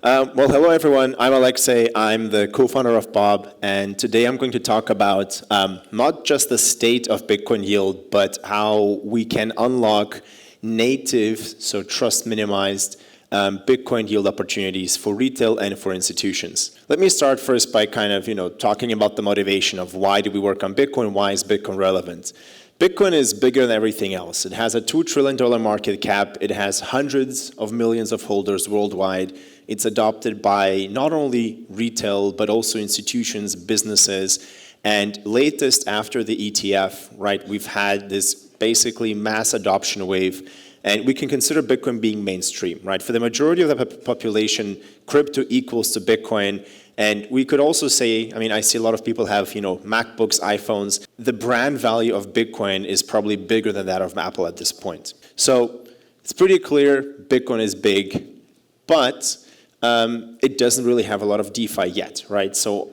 Well, hello everyone. I'm Alexei. I'm the co-founder of Bob, and today I'm going to talk about not just the state of Bitcoin yield, but how we can unlock native, so trust minimized, Bitcoin yield opportunities for retail and for institutions. Let me start first by talking about the motivation of why do we work on Bitcoin, why is Bitcoin relevant? Bitcoin is bigger than everything else. It has a $2 trillion market cap. It has hundreds of millions of holders worldwide. It's adopted by not only retail, but also institutions, businesses, and latest after the ETF, right, we've had this basically mass adoption wave, and we can consider Bitcoin being mainstream, right? For the majority of the population, crypto equals to Bitcoin, and we could also say, I see a lot of people have, MacBooks, iPhones. The brand value of Bitcoin is probably bigger than that of Apple at this point. So it's pretty clear Bitcoin is big, but it doesn't really have a lot of DeFi yet, right? So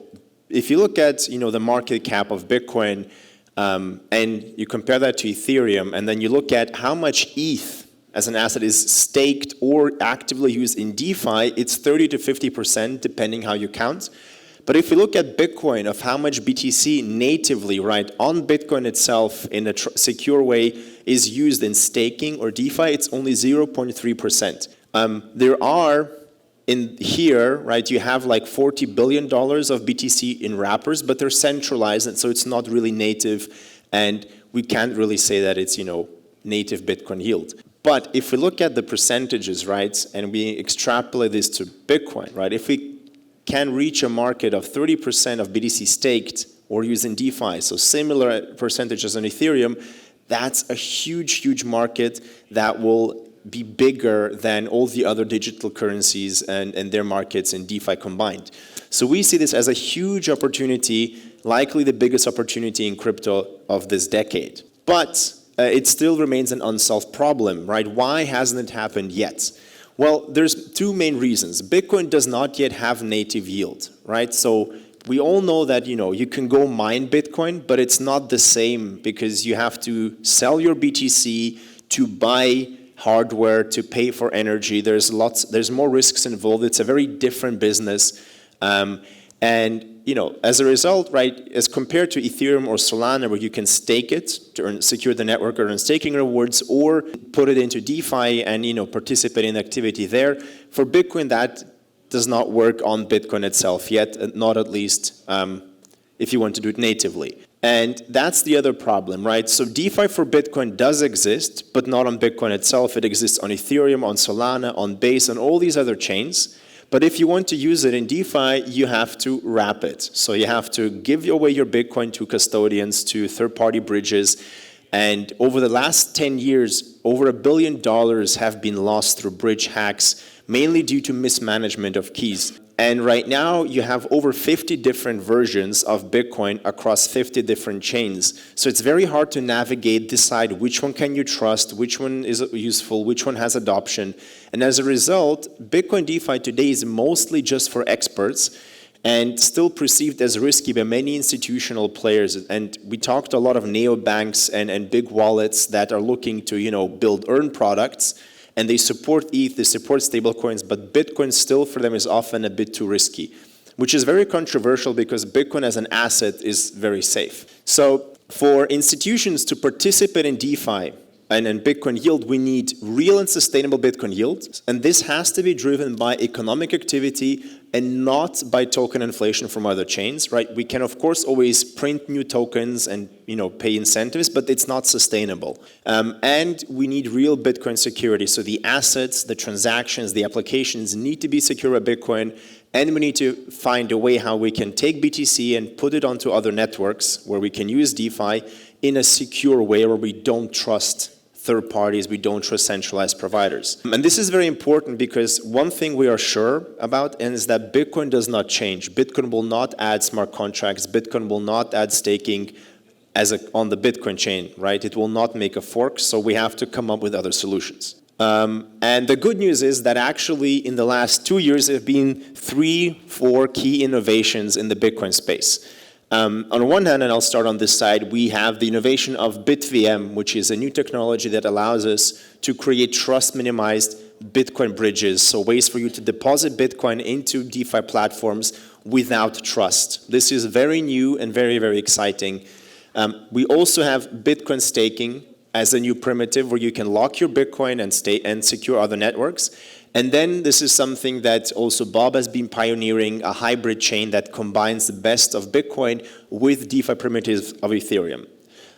if you look at the market cap of Bitcoin and you compare that to Ethereum, and then you look at how much ETH as an asset is staked or actively used in DeFi, it's 30 to 50% depending how you count. But if you look at Bitcoin, of how much BTC natively, right, on Bitcoin itself in a secure way is used in staking or DeFi, it's only 0.3%. There are in here, right, you have like $40 billion of BTC in wrappers, but they're centralized, and so it's not really native, and we can't really say that it's, native Bitcoin yield. But if we look at the percentages, right, and we extrapolate this to Bitcoin, right, if we can reach a market of 30% of BTC staked or used in DeFi, so similar percentages on Ethereum, that's a huge, huge market that will be bigger than all the other digital currencies and their markets in DeFi combined. So we see this as a huge opportunity, likely the biggest opportunity in crypto of this decade. But it still remains an unsolved problem, right? Why hasn't it happened yet? Well, there's two main reasons. Bitcoin does not yet have native yield, right? So we all know that, you can go mine Bitcoin, but it's not the same because you have to sell your BTC to buy hardware, to pay for energy. There's more risks involved. It's a very different business. As a result, right, as compared to Ethereum or Solana, where you can stake it to secure the network or earn staking rewards, or put it into DeFi and participate in activity there, for Bitcoin that does not work on Bitcoin itself yet, not at least if you want to do it natively. And that's the other problem, right? So DeFi for Bitcoin does exist, but not on Bitcoin itself. It exists on Ethereum, on Solana, on Base, on all these other chains. But if you want to use it in DeFi, you have to wrap it. So you have to give away your Bitcoin to custodians, to third-party bridges. And over the last 10 years, over $1 billion have been lost through bridge hacks, mainly due to mismanagement of keys. And right now, you have over 50 different versions of Bitcoin across 50 different chains. So it's very hard to navigate, decide which one can you trust, which one is useful, which one has adoption. And as a result, Bitcoin DeFi today is mostly just for experts and still perceived as risky by many institutional players. And we talked a lot of neobanks and big wallets that are looking to, build earn products. And they support ETH, they support stablecoins, but Bitcoin still for them is often a bit too risky, which is very controversial because Bitcoin as an asset is very safe. So for institutions to participate in DeFi and in Bitcoin yield, we need real and sustainable Bitcoin yield. And this has to be driven by economic activity and not by token inflation from other chains, right? We can, of course, always print new tokens and pay incentives, but it's not sustainable. And we need real Bitcoin security. So the assets, the transactions, the applications need to be secure by Bitcoin, and we need to find a way how we can take BTC and put it onto other networks where we can use DeFi in a secure way where we don't trust third parties, we don't trust centralized providers. And this is very important because one thing we are sure about is that Bitcoin does not change. Bitcoin will not add smart contracts. Bitcoin will not add staking on the Bitcoin chain, right? It will not make a fork, so we have to come up with other solutions. And the good news is that actually in the last 2 years, there have been 3-4 key innovations in the Bitcoin space. On one hand, and I'll start on this side, we have the innovation of BitVM, which is a new technology that allows us to create trust-minimized Bitcoin bridges, so ways for you to deposit Bitcoin into DeFi platforms without trust. This is very new and very, very exciting. We also have Bitcoin staking as a new primitive where you can lock your Bitcoin and secure other networks. And then this is something that also Bob has been pioneering, a hybrid chain that combines the best of Bitcoin with DeFi primitives of Ethereum.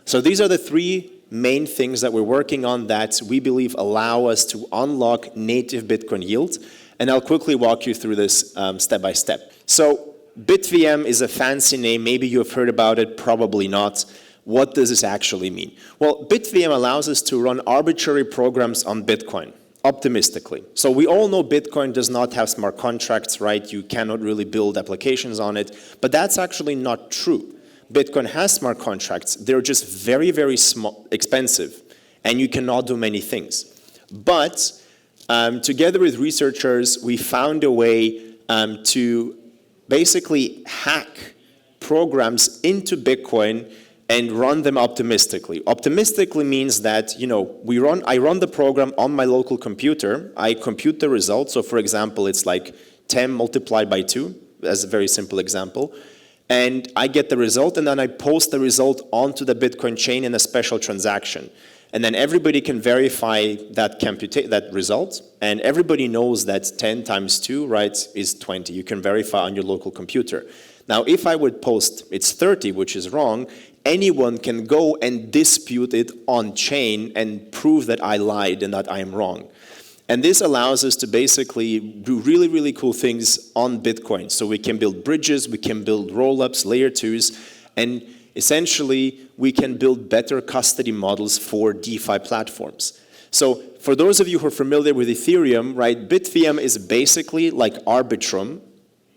So these are the three main things that we're working on that we believe allow us to unlock native Bitcoin yield. And I'll quickly walk you through this step by step. So BitVM is a fancy name. Maybe you have heard about it, probably not. What does this actually mean? Well, BitVM allows us to run arbitrary programs on Bitcoin, optimistically. So we all know Bitcoin does not have smart contracts, right? You cannot really build applications on it. But that's actually not true. Bitcoin has smart contracts. They're just very, very small, expensive, and you cannot do many things. But together with researchers, we found a way to basically hack programs into Bitcoin and run them optimistically. Optimistically means that, I run the program on my local computer. I compute the result. So for example, it's like 10 multiplied by 2, as a very simple example. And I get the result, and then I post the result onto the Bitcoin chain in a special transaction. And then everybody can verify that result, and everybody knows that 10 times 2, right, is 20. You can verify on your local computer. Now, if I would post it's 30, which is wrong, anyone can go and dispute it on chain and prove that I lied and that I am wrong. And this allows us to basically do really, really cool things on Bitcoin. So we can build bridges, we can build roll-ups, layer 2s, and essentially we can build better custody models for DeFi platforms. So for those of you who are familiar with Ethereum, right, BitVM is basically like Arbitrum,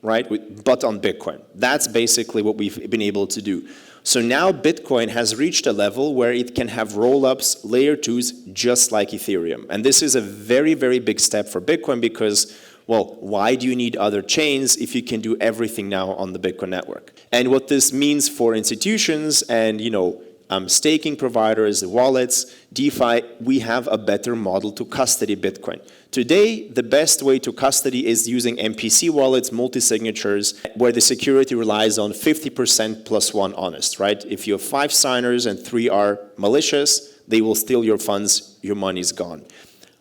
right, but on Bitcoin. That's basically what we've been able to do. So now Bitcoin has reached a level where it can have roll-ups, layer 2s, just like Ethereum. And this is a very, very big step for Bitcoin because, well, why do you need other chains if you can do everything now on the Bitcoin network? And what this means for institutions and, staking providers, wallets, DeFi, we have a better model to custody Bitcoin. Today, the best way to custody is using MPC wallets, multi-signatures, where the security relies on 50% plus 1 honest, right? If you have 5 signers and 3 are malicious, they will steal your funds, your money's gone.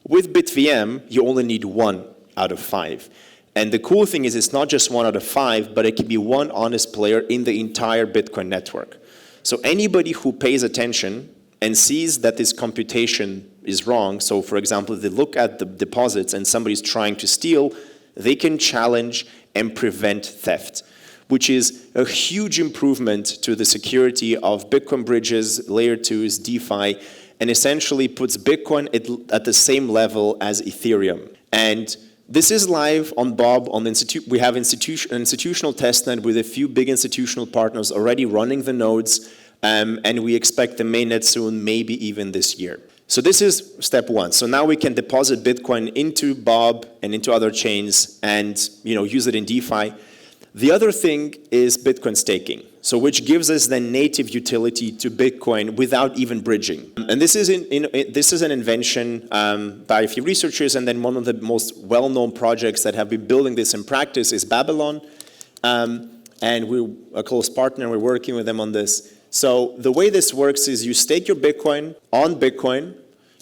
With BitVM, you only need 1 out of 5. And the cool thing is it's not just 1 out of 5, but it can be 1 honest player in the entire Bitcoin network. So anybody who pays attention and sees that this computation is wrong, so for example, if they look at the deposits and somebody's trying to steal, they can challenge and prevent theft, which is a huge improvement to the security of Bitcoin bridges, layer 2s, DeFi, and essentially puts Bitcoin at the same level as Ethereum. And this is live on Bob. We have an institutional testnet with a few big institutional partners already running the nodes, and we expect the mainnet soon, maybe even this year. So this is step 1. So now we can deposit Bitcoin into Bob and into other chains and use it in DeFi. The other thing is Bitcoin staking, so which gives us the native utility to Bitcoin without even bridging. And this is an invention by a few researchers, and then one of the most well-known projects that have been building this in practice is Babylon, and we're a close partner. We're working with them on this. So the way this works is you stake your Bitcoin on Bitcoin,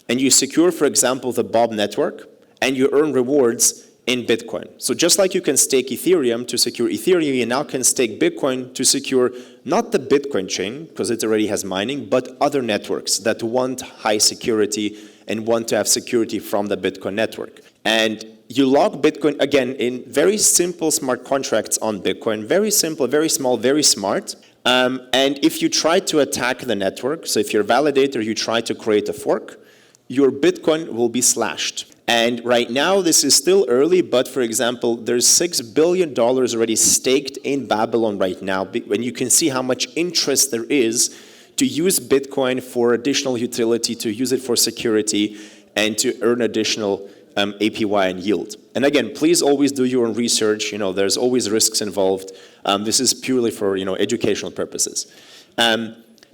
and you secure, for example, the Bob network, and you earn rewards in Bitcoin. So just like you can stake Ethereum to secure Ethereum, you now can stake Bitcoin to secure not the Bitcoin chain, because it already has mining, but other networks that want high security and want to have security from the Bitcoin network. And you lock Bitcoin, again, in very simple smart contracts on Bitcoin, very simple, very small, very smart. And if you try to attack the network, so if you're a validator, you try to create a fork, your Bitcoin will be slashed. And right now, this is still early, but for example, there's $6 billion already staked in Babylon right now, and you can see how much interest there is to use Bitcoin for additional utility, to use it for security, and to earn additional APY and yield. And again, please always do your own research. There's always risks involved. This is purely for educational purposes.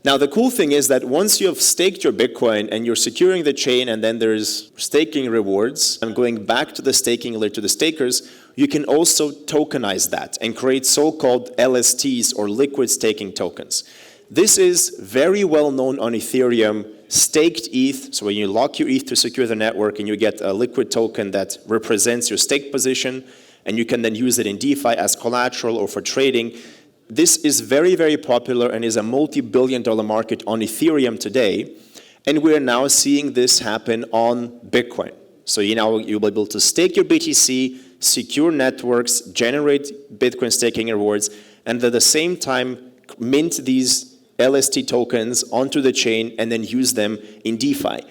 Now, the cool thing is that once you have staked your Bitcoin and you're securing the chain, and then there's staking rewards, and going back to the staking layer to the stakers, you can also tokenize that and create so-called LSTs, or liquid staking tokens. This is very well known on Ethereum, staked ETH. So when you lock your ETH to secure the network, and you get a liquid token that represents your stake position, and you can then use it in DeFi as collateral or for trading. This is very, very popular and is a multi-billion-dollar market on Ethereum today. And we're now seeing this happen on Bitcoin. So you'll be able to stake your BTC, secure networks, generate Bitcoin staking rewards, and at the same time mint these LST tokens onto the chain and then use them in DeFi.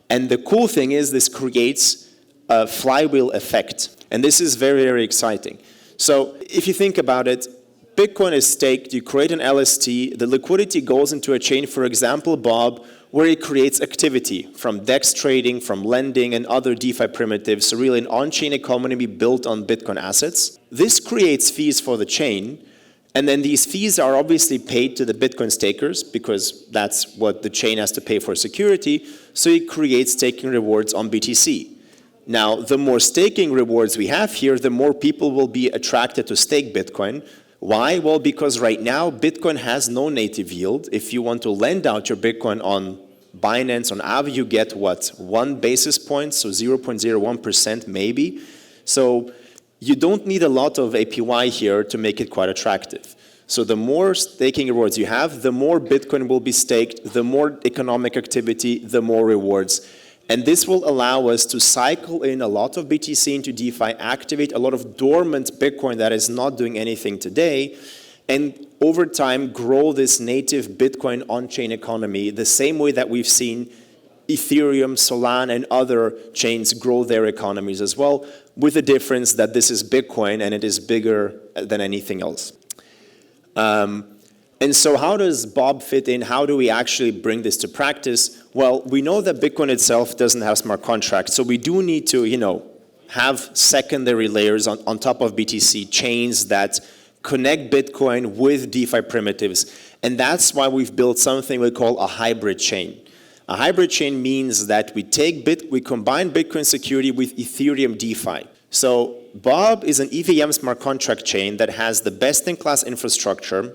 And the cool thing is this creates a flywheel effect. And this is very, very exciting. So if you think about it, Bitcoin is staked, you create an LST, the liquidity goes into a chain, for example, Bob, where it creates activity from DEX trading, from lending, and other DeFi primitives, so really an on-chain economy built on Bitcoin assets. This creates fees for the chain, and then these fees are obviously paid to the Bitcoin stakers, because that's what the chain has to pay for security, so it creates staking rewards on BTC. Now, the more staking rewards we have here, the more people will be attracted to stake Bitcoin. Why? Well, because right now, Bitcoin has no native yield. If you want to lend out your Bitcoin on Binance, on Aave, you get, 1 basis point, so 0.01% maybe. So you don't need a lot of APY here to make it quite attractive. So the more staking rewards you have, the more Bitcoin will be staked, the more economic activity, the more rewards. And this will allow us to cycle in a lot of BTC into DeFi, activate a lot of dormant Bitcoin that is not doing anything today, and over time grow this native Bitcoin on-chain economy the same way that we've seen Ethereum, Solana, and other chains grow their economies as well, with the difference that this is Bitcoin and it is bigger than anything else. And so how does Bob fit in? How do we actually bring this to practice? Well, we know that Bitcoin itself doesn't have smart contracts, so we do need to, have secondary layers on top of BTC, chains that connect Bitcoin with DeFi primitives. And that's why we've built something we call a hybrid chain. A hybrid chain means that we combine Bitcoin security with Ethereum DeFi. So Bob is an EVM smart contract chain that has the best-in-class infrastructure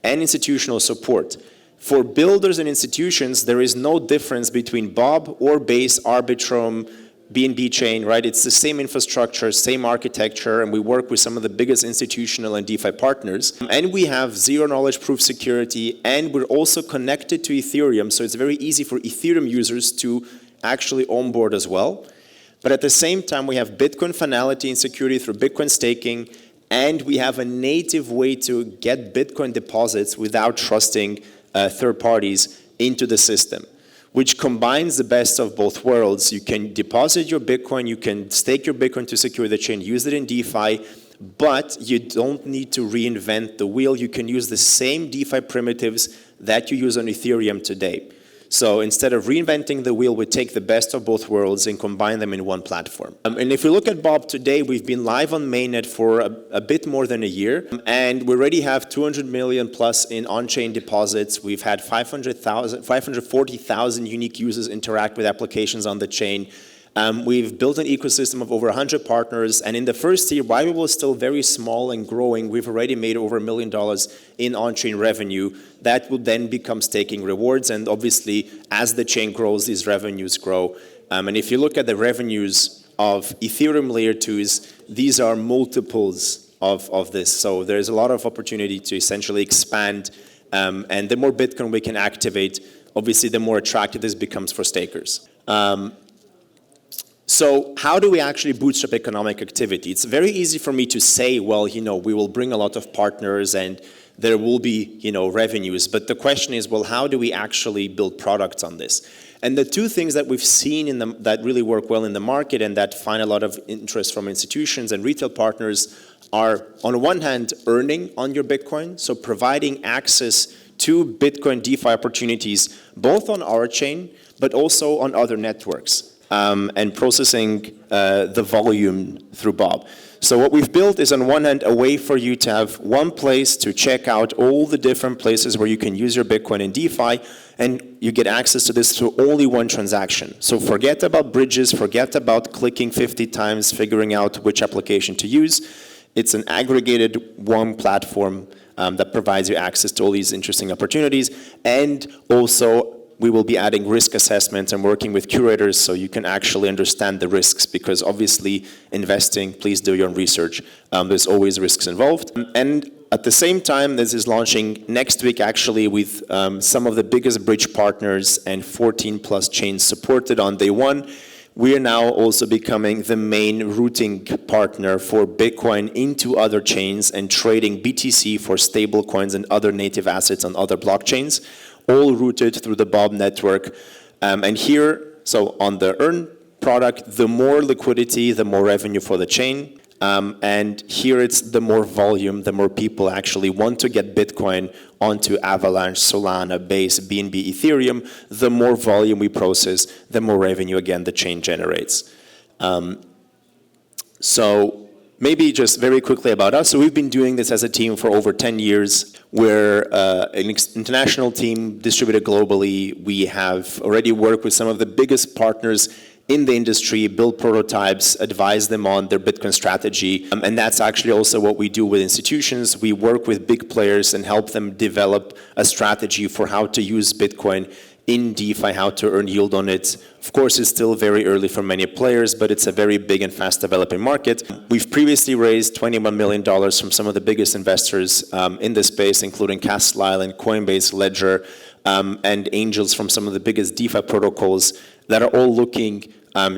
and institutional support. For builders and institutions, there is no difference between Bob or Base, Arbitrum, BNB chain, right? It's the same infrastructure, same architecture, and we work with some of the biggest institutional and DeFi partners. And we have zero-knowledge proof security, and we're also connected to Ethereum, so it's very easy for Ethereum users to actually onboard as well. But at the same time, we have Bitcoin finality and security through Bitcoin staking, and we have a native way to get Bitcoin deposits without trusting third parties into the system, which combines the best of both worlds. You can deposit your Bitcoin, you can stake your Bitcoin to secure the chain, use it in DeFi, but you don't need to reinvent the wheel. You can use the same DeFi primitives that you use on Ethereum today. So instead of reinventing the wheel, we take the best of both worlds and combine them in one platform. And if you look at Bob today, we've been live on mainnet for a bit more than a year, and we already have 200 million plus in on-chain deposits. We've had 540,000 unique users interact with applications on the chain. We've built an ecosystem of over 100 partners, and in the first year, while we were still very small and growing, we've already made over $1 million in on-chain revenue. That will then become staking rewards, and obviously, as the chain grows, these revenues grow. And if you look at the revenues of Ethereum layer 2s, these are multiples of this. So there's a lot of opportunity to essentially expand, and the more Bitcoin we can activate, obviously, the more attractive this becomes for stakers. So how do we actually bootstrap economic activity? It's very easy for me to say, well, we will bring a lot of partners and there will be, revenues. But the question is, well, how do we actually build products on this? And the two things that we've seen that really work well in the market and that find a lot of interest from institutions and retail partners are, on one hand, earning on your Bitcoin, so providing access to Bitcoin DeFi opportunities, both on our chain, but also on other networks. And processing the volume through Bob. So what we've built is, on one hand, a way for you to have one place to check out all the different places where you can use your Bitcoin in DeFi, and you get access to this through only one transaction. So forget about bridges, forget about clicking 50 times, figuring out which application to use. It's an aggregated one platform that provides you access to all these interesting opportunities. And also, we will be adding risk assessments and working with curators so you can actually understand the risks, because obviously investing, please do your own research. There's always risks involved. And at the same time, this is launching next week actually with some of the biggest bridge partners and 14 plus chains supported on day one. We are now also becoming the main routing partner for Bitcoin into other chains and trading BTC for stable coins and other native assets on other blockchains, all routed through the Bob network. And here, so on the Earn product, the more liquidity, the more revenue for the chain. And here it's the more volume, the more people actually want to get Bitcoin onto Avalanche, Solana, Base, BNB, Ethereum. The more volume we process, the more revenue, again, the chain generates. So maybe just very quickly about us. So we've been doing this as a team for over 10 years. We're an international team distributed globally. We have already worked with some of the biggest partners in the industry, build prototypes, advise them on their Bitcoin strategy. And that's actually also what we do with institutions. We work with big players and help them develop a strategy for how to use Bitcoin in DeFi, how to earn yield on it. Of course, it's still very early for many players, but it's a very big and fast developing market. We've previously raised $21 million from some of the biggest investors in this space, including Castle Island, Coinbase, Ledger, and angels from some of the biggest DeFi protocols that are all looking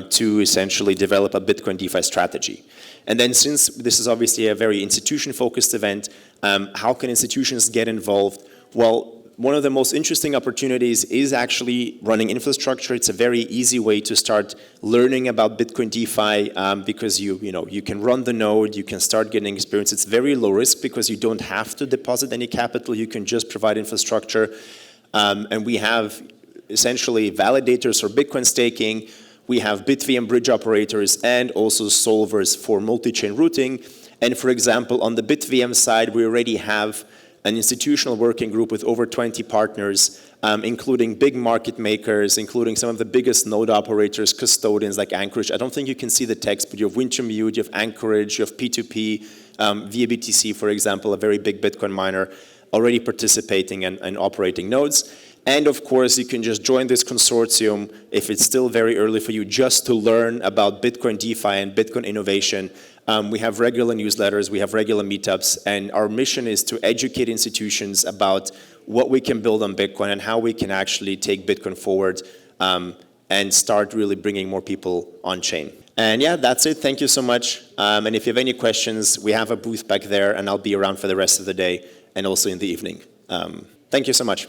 to essentially develop a Bitcoin DeFi strategy. And then, since this is obviously a very institution-focused event, how can institutions get involved? Well, one of the most interesting opportunities is actually running infrastructure. It's a very easy way to start learning about Bitcoin DeFi because you can run the node, you can start getting experience. It's very low risk because you don't have to deposit any capital. You can just provide infrastructure. And we have essentially validators for Bitcoin staking. We have BitVM bridge operators and also solvers for multi-chain routing. And for example, on the BitVM side, we already have an institutional working group with over 20 partners, including big market makers, including some of the biggest node operators, custodians like Anchorage. I don't think you can see the text, but you have Wintermute, you have Anchorage, you have P2P, ViaBTC, for example, a very big Bitcoin miner, already participating and operating nodes. And of course, you can just join this consortium if it's still very early for you, just to learn about Bitcoin DeFi and Bitcoin innovation. We have regular newsletters, we have regular meetups, and our mission is to educate institutions about what we can build on Bitcoin and how we can actually take Bitcoin forward and start really bringing more people on chain. And yeah, that's it. Thank you so much. And if you have any questions, we have a booth back there, and I'll be around for the rest of the day and also in the evening. Thank you so much.